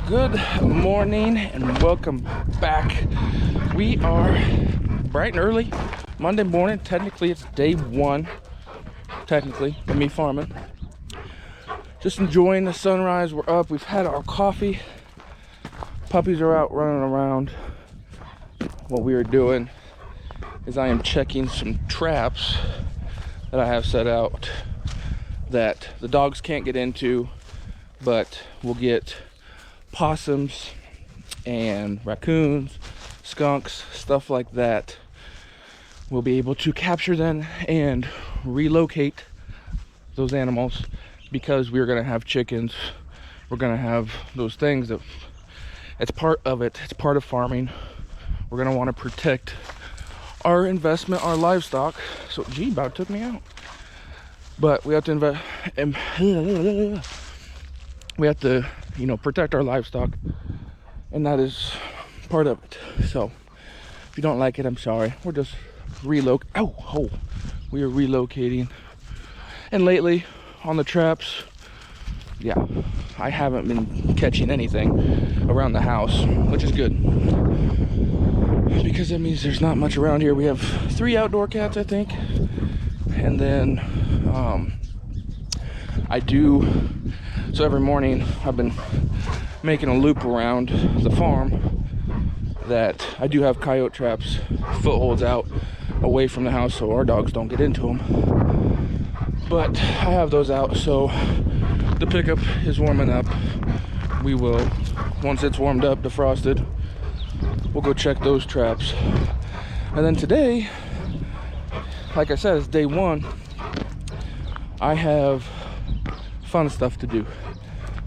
Good morning and welcome back. We are bright and early Monday morning. Technically it's day one, technically, of me farming. Just enjoying the sunrise. We're up, we've had our coffee. Puppies are out running around. What we are doing is I am checking some traps that I have set out that the dogs can't get into, but we'll get possums and raccoons, skunks, stuff like that. We'll be able to capture them and relocate those animals because we're going to have chickens. We're going to have those things that it's part of it. It's part of farming. We're going to want to protect our investment, our livestock. So, gee, about took me out. But we have to invest. We have to, protect our livestock, and that is part of it. So, if you don't like it, I'm sorry. We're just we are relocating. And lately, on the traps, yeah, I haven't been catching anything around the house, which is good, because that means there's not much around here. We have 3 outdoor cats, I think, and then so every morning I've been making a loop around the farm that I do have coyote traps, footholds out away from the house so our dogs don't get into them. But I have those out, so the pickup is warming up. We will, once it's warmed up, defrosted, we'll go check those traps. And then today, like I said, it's day one. I have fun stuff to do.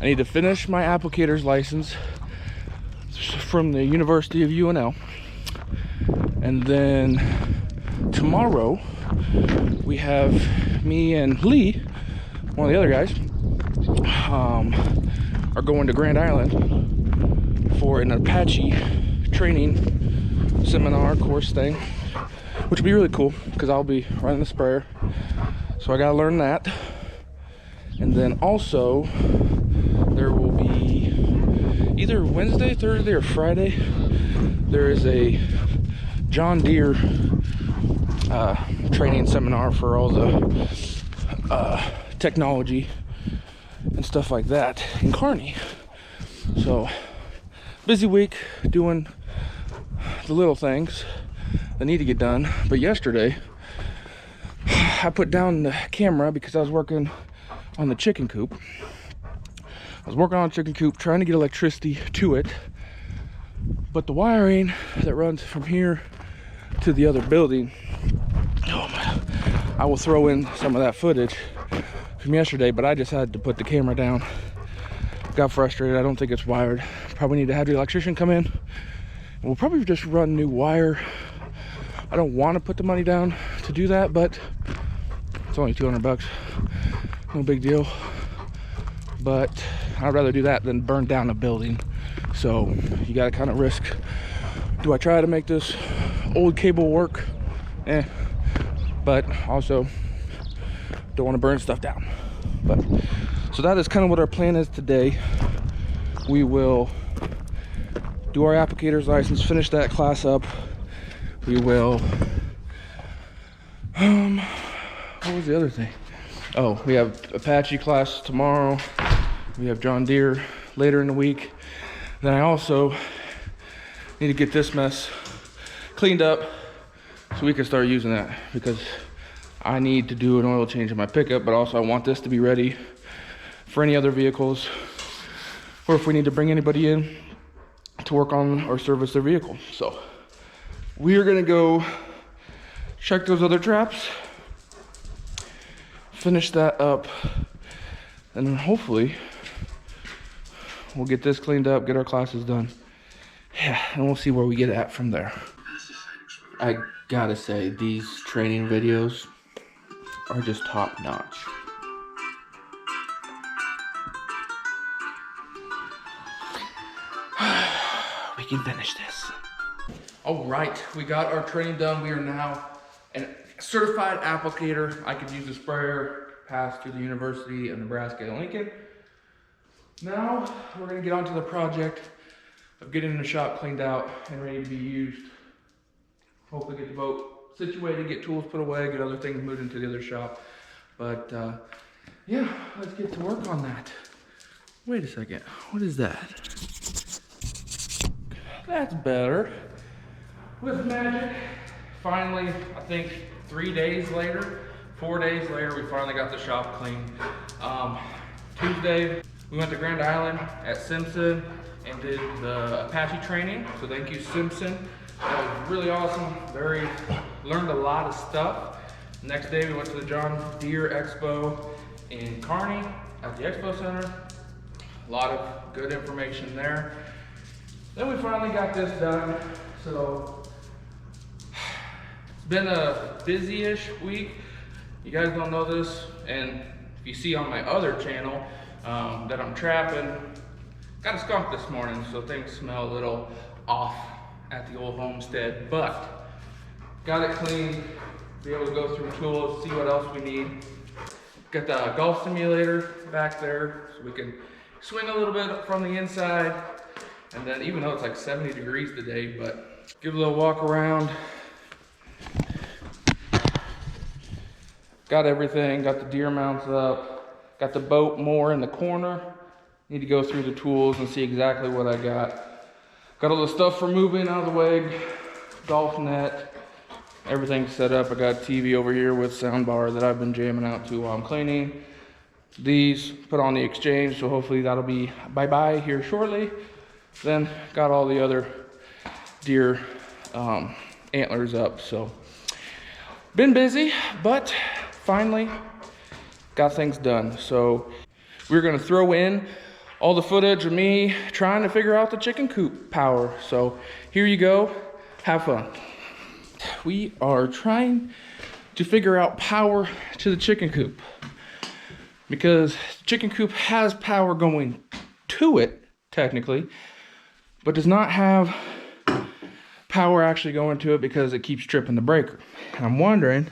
I need to finish my applicator's license from the University of UNL. And then tomorrow, we have me and Lee, one of the other guys, are going to Grand Island for an Apache training seminar course thing, which will be really cool because I'll be running the sprayer. So I gotta learn that. And then also, there will be either Wednesday, Thursday, or Friday, there is a John Deere training seminar for all the technology and stuff like that in Kearney. So, busy week doing the little things that need to get done. But yesterday, I put down the camera because I was working on the chicken coop. I was working on a chicken coop, trying to get electricity to it, but the wiring that runs from here to the other building, I will throw in some of that footage from yesterday, but I just had to put the camera down. Got frustrated. I don't think it's wired. Probably need to have the electrician come in. We'll probably just run new wire. I don't want to put the money down to do that, but it's only $200. No big deal. But I'd rather do that than burn down a building. So you gotta kind of risk. Do I try to make this old cable work? But also don't want to burn stuff down. But so that is kind of what our plan is today. We will do our applicator's license, finish that class up. We will what was the other thing? Oh, we have Apache class tomorrow. We have John Deere later in the week. Then I also need to get this mess cleaned up so we can start using that, because I need to do an oil change in my pickup, but also I want this to be ready for any other vehicles, or if we need to bring anybody in to work on or service their vehicle. So we are gonna go check those other traps, finish that up, and then hopefully we'll get this cleaned up, get our classes done. Yeah, and we'll see where we get at from there. I gotta say, these training videos are just top notch. We can finish this. All right, we got our training done. We are now a certified applicator. I could use the sprayer, pass to the University of Nebraska in Lincoln. Now we're gonna get onto the project of getting the shop cleaned out and ready to be used. Hopefully get the boat situated, get tools put away, get other things moved into the other shop. But yeah, let's get to work on that. Wait a second, what is that? That's better. With magic, finally, I think 4 days later, we finally got the shop cleaned. Tuesday, we went to Grand Island at Simpson and did the Apache training. So thank you, Simpson. That was really awesome. Learned a lot of stuff. Next day, we went to the John Deere Expo in Kearney at the Expo Center. A lot of good information there. Then we finally got this done. So it's been a busy-ish week. You guys don't know this, and if you see on my other channel that I'm trapping, got a skunk this morning, so things smell a little off at the old homestead, but got it cleaned, be able to go through tools, see what else we need. Got the golf simulator back there, so we can swing a little bit from the inside. And then even though it's like 70 degrees today, but give a little walk around. Got everything, got the deer mounts up, got the boat more in the corner. Need to go through the tools and see exactly what I got. Got all the stuff for moving out of the way, golf net, everything set up. I got TV over here with sound bar that I've been jamming out to while I'm cleaning. These put on the exchange, so hopefully that'll be bye-bye here shortly. Then got all the other deer antlers up, so been busy, but finally got things done. So we're gonna throw in all the footage of me trying to figure out the chicken coop power. So here you go, have fun. We are trying to figure out power to the chicken coop because the chicken coop has power going to it technically, but does not have power actually going to it because it keeps tripping the breaker. And I'm wondering,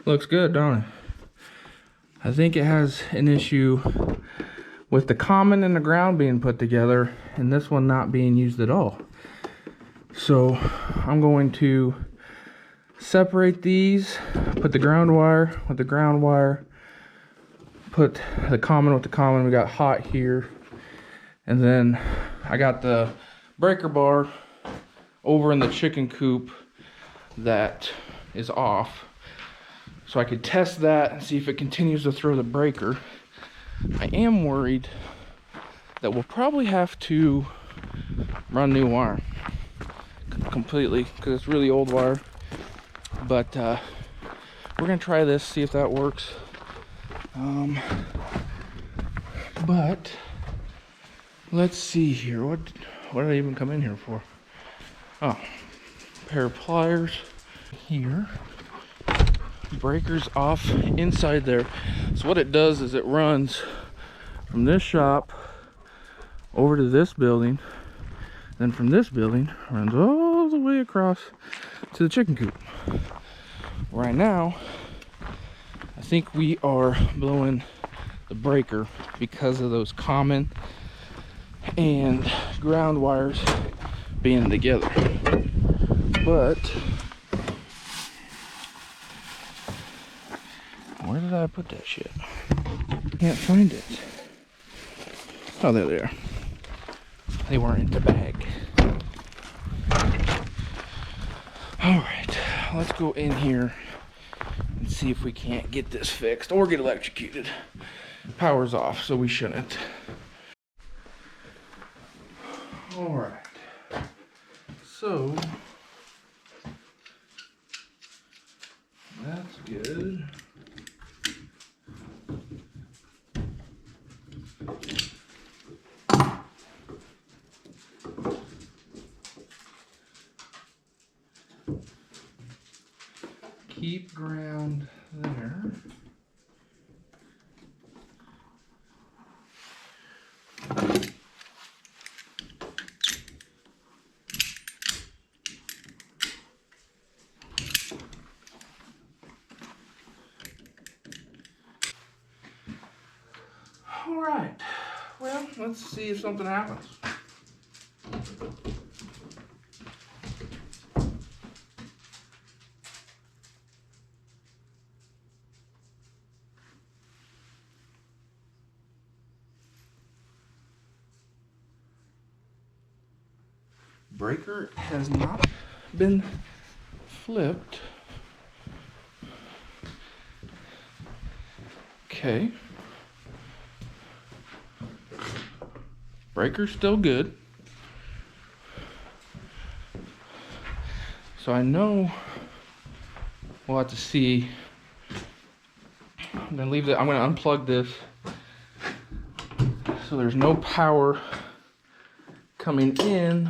looks good, don't it? I think it has an issue with the common and the ground being put together and this one not being used at all. So I'm going to separate these, put the ground wire with the ground wire, put the common with the common. We got hot here. And then I got the breaker bar over in the chicken coop that is off. So I could test that and see if it continues to throw the breaker. I am worried that we'll probably have to run new wire completely because it's really old wire. But we're gonna try this, see if that works. But let's see here. What did I even come in here for? Oh, pair of pliers here. Breakers off inside there. So what it does is it runs from this shop over to this building, then from this building runs all the way across to the chicken coop. Right now I think we are blowing the breaker because of those common and ground wires being together. But where did I put that shit? Can't find it. Oh, there they are. They weren't in the bag. All right, let's go in here and see if we can't get this fixed or get electrocuted. Power's off, so we shouldn't. All right, so that's good. Keep ground there. Well, let's see if something happens. Breaker has not been flipped. Okay. Breaker's still good. So I know we'll have to see. I'm gonna leave that. I'm gonna unplug this so there's no power coming in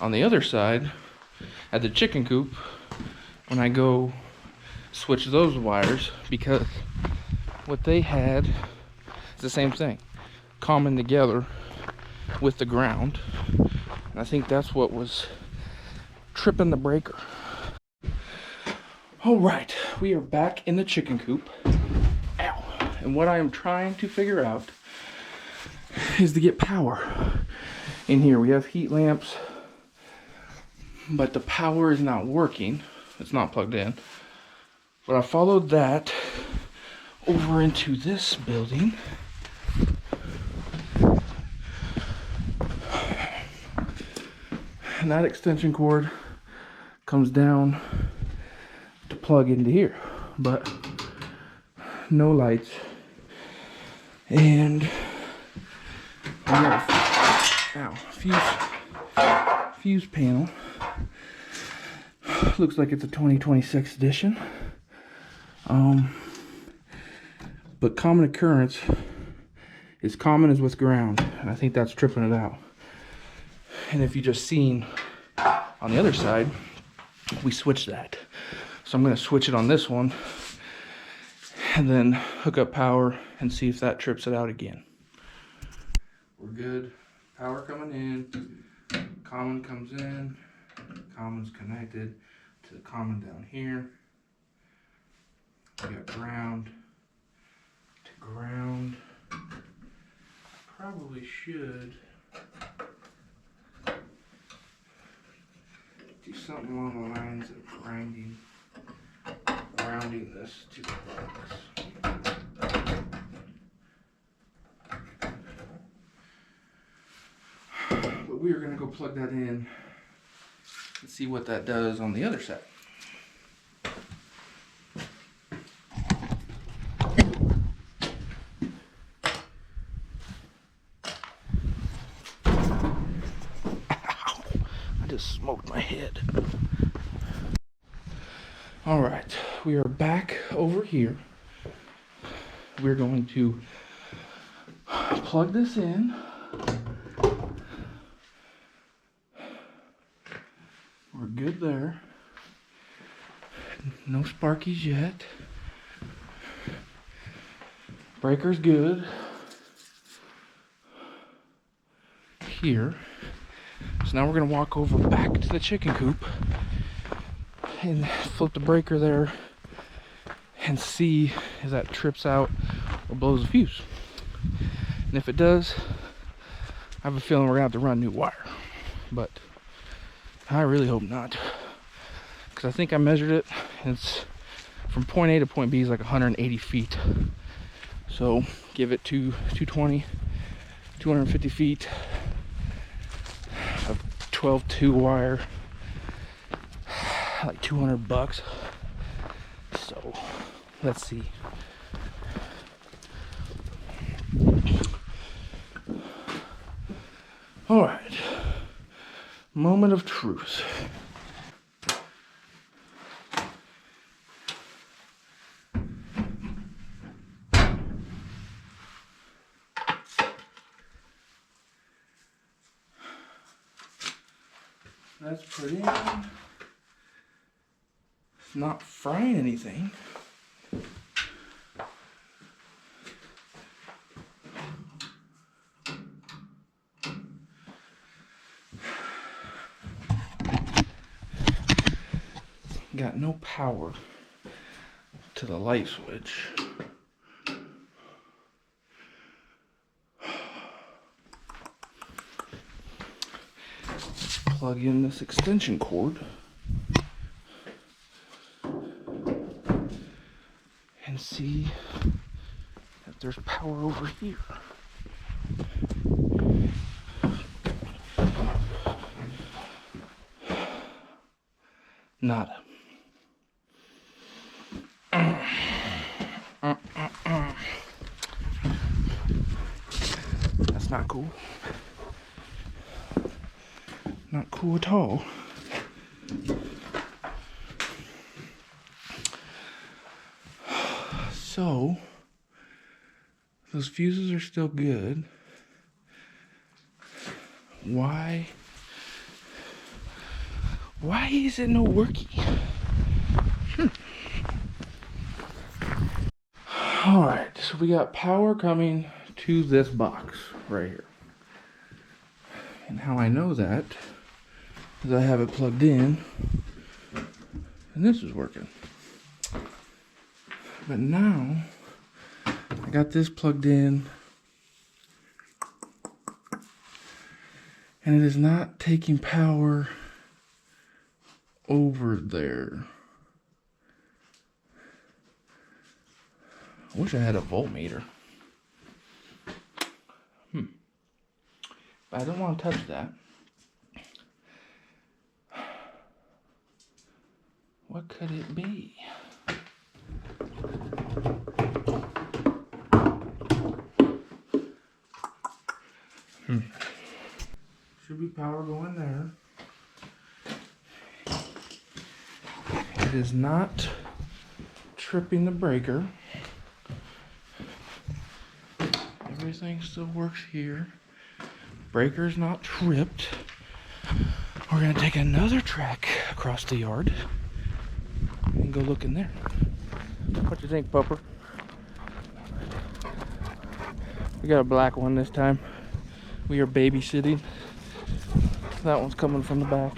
on the other side at the chicken coop when I go switch those wires, because what they had is the same thing, common together with the ground, and I think that's what was tripping the breaker. All right, we are back in the chicken coop. Ow. And what I am trying to figure out is to get power in here. We have heat lamps, but the power is not working. It's not plugged in. But I followed that over into this building. And that extension cord comes down to plug into here, but no lights. And we got a fuse panel. Looks like it's a 2026 edition. But common occurrence is common as with ground, and I think that's tripping it out. And if you just seen on the other side, we switched that. So I'm going to switch it on this one and then hook up power and see if that trips it out again. We're good. Power coming in. Common comes in. Common's connected to the common down here. We got ground to ground. Probably should do something along the lines of grounding this to the box. But we are going to go plug that in and see what that does on the other side. Smoked my head. All right, we are back over here. We're going to plug this in. We're good there. No sparkies yet. Breaker's good. Here. So now we're going to walk over back to the chicken coop and flip the breaker there and see if that trips out or blows a fuse. And if it does, I have a feeling we're going to have to run new wire. But I really hope not. Because I think I measured it, and it's from point A to point B is like 180 feet. So give it to 220, 250 feet. 12-2 wire, like $200. So let's see. All right, moment of truth. That's put in. It's not frying anything. Got no power to the light switch. plug in this extension cord and see if there's power over here. Nada. That's not cool. Not cool at all. So, those fuses are still good. Why is it no working? Alright, so we got power coming to this box right here. And how I know that is I have it plugged in and this is working. But now I got this plugged in and it is not taking power over there. I wish I had a voltmeter. But I don't want to touch that. What could it be? Should be power going there. It is not tripping the breaker. Everything still works here. Breaker's not tripped. We're gonna take another track across the yard and go look in there. What you think, Pupper? We got a black one this time. We are babysitting. That one's coming from the back.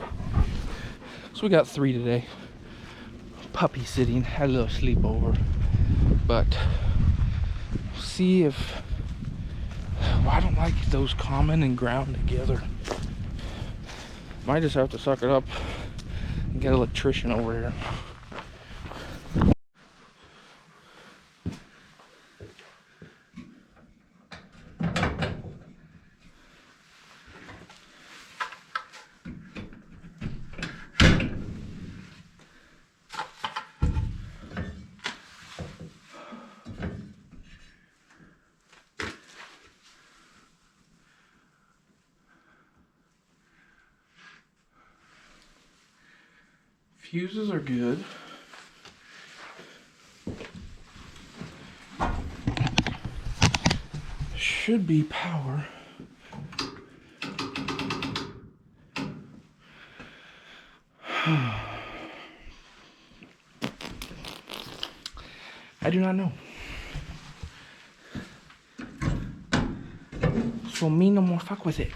So we got 3 today. Puppy sitting, had a little sleepover. But we'll see if... Well, I don't like those common and ground together. Might just have to suck it up and get an electrician over here. Fuses are good. Should be power. I do not know. So me no more fuck with it.